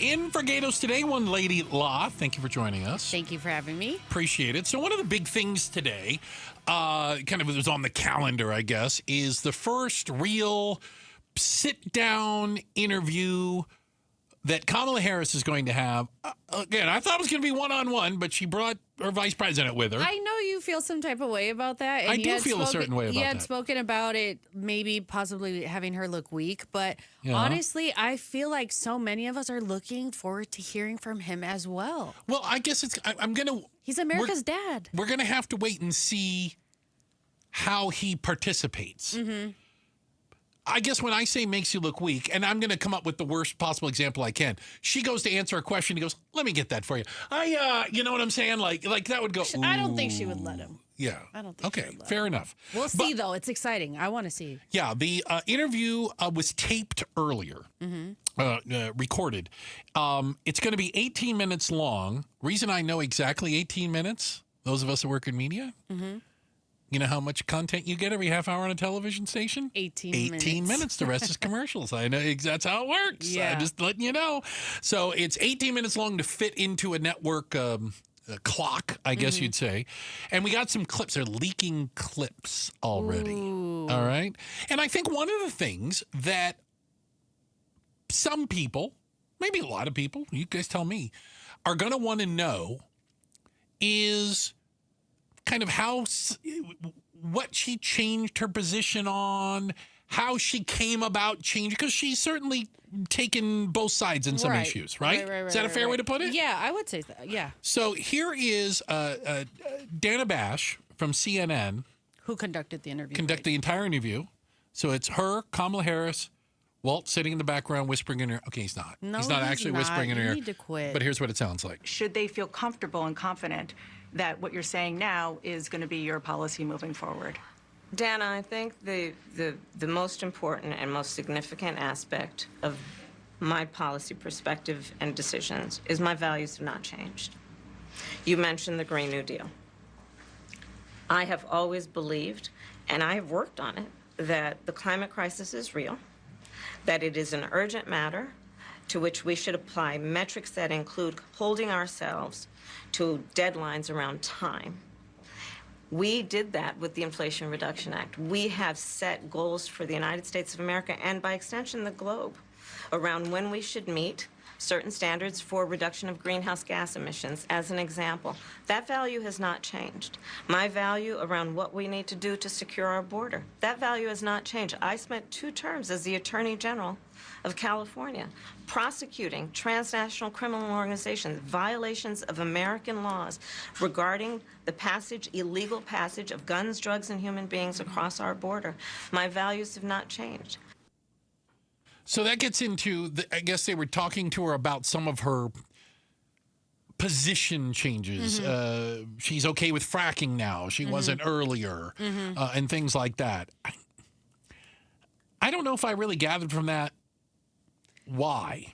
in for Gatos today, one Lady Law. Thank you for joining us. Thank you for having me. Appreciate it. So one of the big things today, kind of was on the calendar, I guess, is the first real sit-down interview that Kamala Harris is going to have. Again, I thought it was going to be one-on-one, but she brought her vice president with her. I know you feel some type of way about that. And I do feel a certain way about that. You had spoken about it, maybe possibly having her look weak, but honestly, I feel like so many of us are looking forward to hearing from him as well. Well, I guess I'm going to... He's America's dad. We're going to have to wait and see how he participates. Mm-hmm. I guess when I say makes you look weak, and I'm going to come up with the worst possible example I can. She goes to answer a question. He goes, let me get that for you. You know what I'm saying? Like that would go. I don't think she would let him. Yeah. I don't think she would let fair him. enough. We'll see, though. It's exciting. I want to see. Yeah. The interview was taped earlier, recorded. It's going to be 18 minutes long. Reason I know exactly 18 minutes, those of us who work in media, you know how much content you get every half hour on a television station? 18 minutes. The rest is commercials. I know that's how it works. Yeah. I'm just letting you know. So it's 18 minutes long to fit into a network clock, I guess you'd say. And we got some clips. They're leaking clips already. Ooh. All right? And I think one of the things that some people, maybe a lot of people, you guys tell me, are going to want to know is kind of what she changed her position on, how she came about changing, because she's certainly taken both sides in some issues, right? Is that a fair way to put it? Yeah, I would say that, yeah. So here is Dana Bash from CNN. Who conducted the interview. Conducted the entire interview. So it's her, Kamala Harris, Walt sitting in the background whispering in her. Okay, he's not. No, he's not actually whispering in her ear. You need to quit. But here's what it sounds like. Should they feel comfortable and confident that what you're saying now is going to be your policy moving forward? Dana, I think the most important and most significant aspect of my policy perspective and decisions is my values have not changed. You mentioned the Green New Deal. I have always believed, and I have worked on it, that the climate crisis is real, that it is an urgent matter to which we should apply metrics that include holding ourselves to deadlines around time. We did that with the Inflation Reduction Act. We have set goals for the United States of America and by extension the globe around when we should meet certain standards for reduction of greenhouse gas emissions, as an example. That value has not changed. My value around what we need to do to secure our border, that value has not changed. I spent 2 terms as the Attorney General of California prosecuting transnational criminal organizations, violations of American laws regarding the illegal passage of guns, drugs, and human beings across our border. My values have not changed. So that gets into, I guess they were talking to her about some of her position changes. She's okay with fracking now. She wasn't earlier, and things like that. I don't know if I really gathered from that why.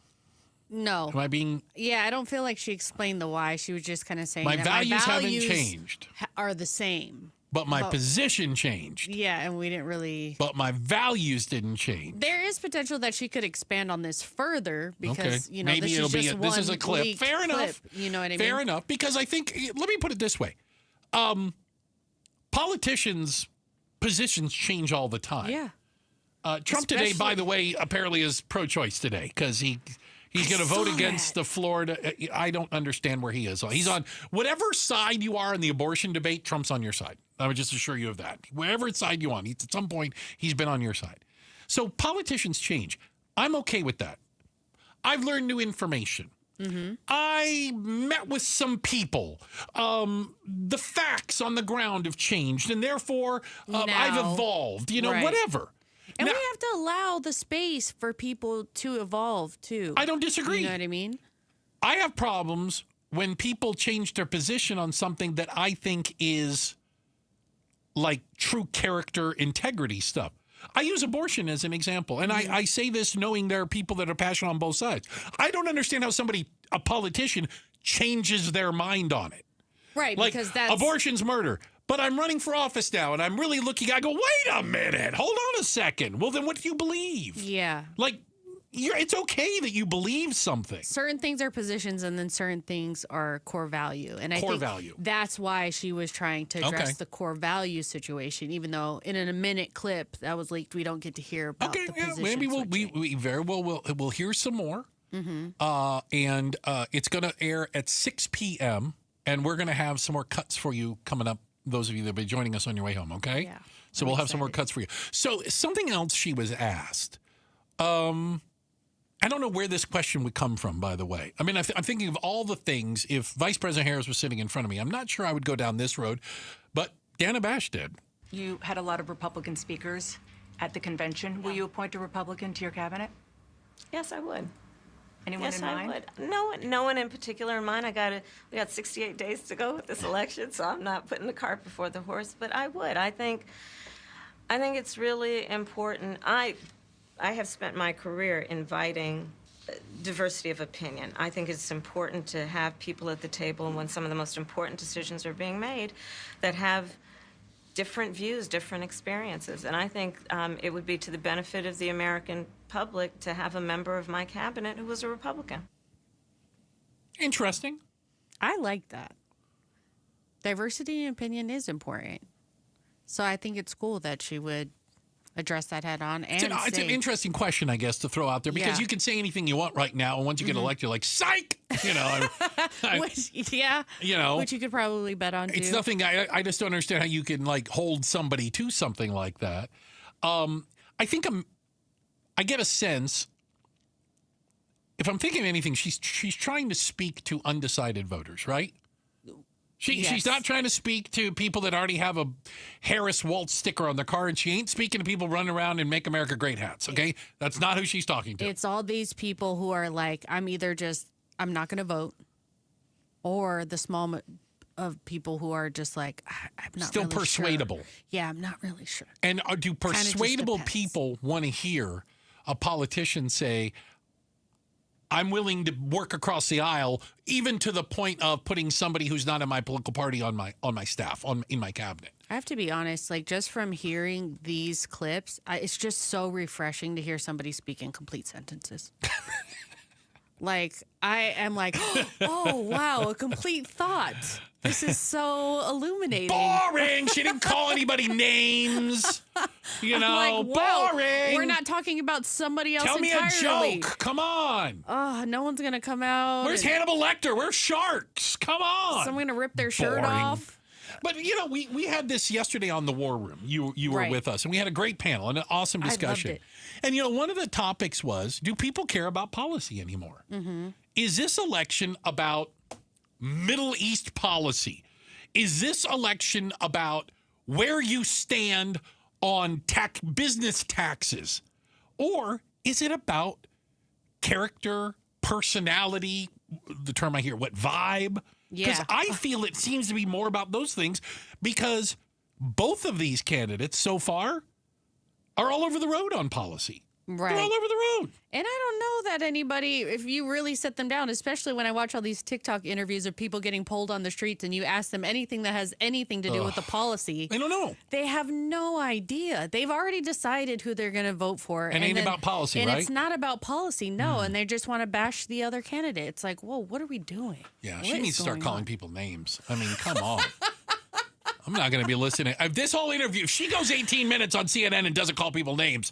No. Am I being... Yeah, I don't feel like she explained the why. She was just kind of saying my that values my haven't values changed. Are the same. But my position changed. Yeah, and we didn't really... But my values didn't change. There is potential that she could expand on this further because, you know, maybe this is a clip. Fair enough. You know what I mean? Fair enough. Because I think, let me put it this way. Politicians' positions change all the time. Yeah. Trump today, by the way, apparently is pro-choice today because he's going to vote against the Florida. I don't understand where he is. He's on whatever side you are in the abortion debate. Trump's on your side. I would just assure you of that. Wherever side you're on, at some point he's been on your side. So politicians change. I'm okay with that. I've learned new information. I met with some people. The facts on the ground have changed, and therefore I've evolved. You know, whatever. And we have to allow the space for people to evolve, too. I don't disagree. You know what I mean? I have problems when people change their position on something that I think is like true character integrity stuff. I use abortion as an example, and I say this knowing there are people that are passionate on both sides. I don't understand how a politician, changes their mind on it. Right, like, because that's... abortion's murder. But I'm running for office now, and I'm really looking. I go, wait a minute. Hold on a second. Well, then what do you believe? Yeah. Like, it's okay that you believe something. Certain things are positions, and then certain things are core value. And I think that's why she was trying to address the core value situation, even though in a minute clip that was leaked, we don't get to hear about the position maybe switching. we very well we'll hear some more. And it's going to air at 6 p.m. and we're going to have some more cuts for you coming up. Those of you that will be joining us on your way home, okay? Yeah. So we'll have some more cuts for you. So something else she was asked. I don't know where this question would come from, by the way. I mean, I'm thinking of all the things. If Vice President Harris was sitting in front of me, I'm not sure I would go down this road, but Dana Bash did. You had a lot of Republican speakers at the convention. Will you appoint a Republican to your cabinet? Yes, I would. Anyone in mind? I would. No one in particular in mind. We got 68 days to go with this election, so I'm not putting the cart before the horse. But I would. I think it's really important. I have spent my career inviting diversity of opinion. I think it's important to have people at the table when some of the most important decisions are being made that have different views, different experiences. And I think it would be to the benefit of the American public to have a member of my cabinet who was a Republican. Interesting. I like that. Diversity in opinion is important. So I think it's cool that she would address that head on. And it's an interesting question, I guess, to throw out there because you can say anything you want right now, and once you get elected, you're like, psych! You know, which you could probably bet on. It's nothing. I just don't understand how you can like hold somebody to something like that. I think I get a sense. If I'm thinking of anything, she's trying to speak to undecided voters, right? She's not trying to speak to people that already have a Harris Waltz sticker on their car, and she ain't speaking to people running around in Make America Great hats, okay? That's not who she's talking to. It's all these people who are like, I'm not going to vote, or the small of people who are just like, I'm not still really persuadable. Sure. Yeah, I'm not really sure. And do persuadable people want to hear a politician say, I'm willing to work across the aisle, even to the point of putting somebody who's not in my political party on my staff, in my cabinet? I have to be honest, like just from hearing these clips, it's just so refreshing to hear somebody speak in complete sentences. Like, I am like, oh, wow, a complete thought. This is so illuminating. Boring. She didn't call anybody names. You know, like, wow, boring. We're not talking about somebody else entirely. Tell me a joke. Come on. Oh, no one's going to come out. Where's Hannibal Lecter? Where's Sharks? Come on. Someone going to rip their shirt off. But, you know, we had this yesterday on the War Room. You were with us, and we had a great panel and an awesome discussion. I loved it. And, you know, one of the topics was, do people care about policy anymore? Mm-hmm. Is this election about Middle East policy? Is this election about where you stand on business taxes? Or is it about character, personality, the term I hear, vibe? Because I feel it seems to be more about those things because both of these candidates so far are all over the road on policy. Right. They're all over the road. And I don't know that anybody, if you really set them down, especially when I watch all these TikTok interviews of people getting pulled on the streets and you ask them anything that has anything to do with the policy. They don't know. They have no idea. They've already decided who they're going to vote for. And ain't about policy, right? And it's not about policy, no. And they just want to bash the other candidate. It's like, whoa, what are we doing? Yeah, she needs to start calling people names. I mean, come on. I'm not going to be listening. This whole interview, if she goes 18 minutes on CNN and doesn't call people names,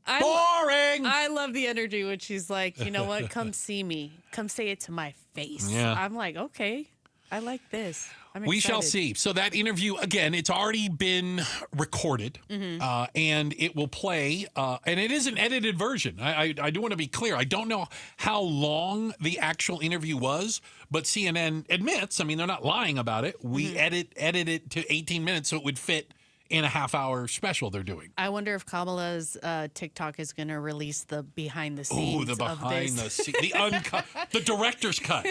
boring. I love the energy when she's like, you know what? Come see me. Come say it to my face. Yeah. I'm like, okay, I like this. I'm excited. We shall see. So that interview, again, it's already been recorded, and it will play, and it is an edited version. I do want to be clear. I don't know how long the actual interview was, but CNN admits, I mean, they're not lying about it. We edit it to 18 minutes so it would fit in a half-hour special they're doing. I wonder if Kamala's TikTok is going to release the behind the scenes. Oh, the behind the scenes, the uncut, the director's cut.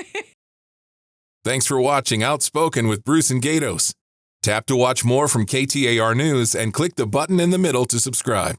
Thanks for watching Outspoken with Bruce and Gatos. Tap to watch more from KTAR News and click the button in the middle to subscribe.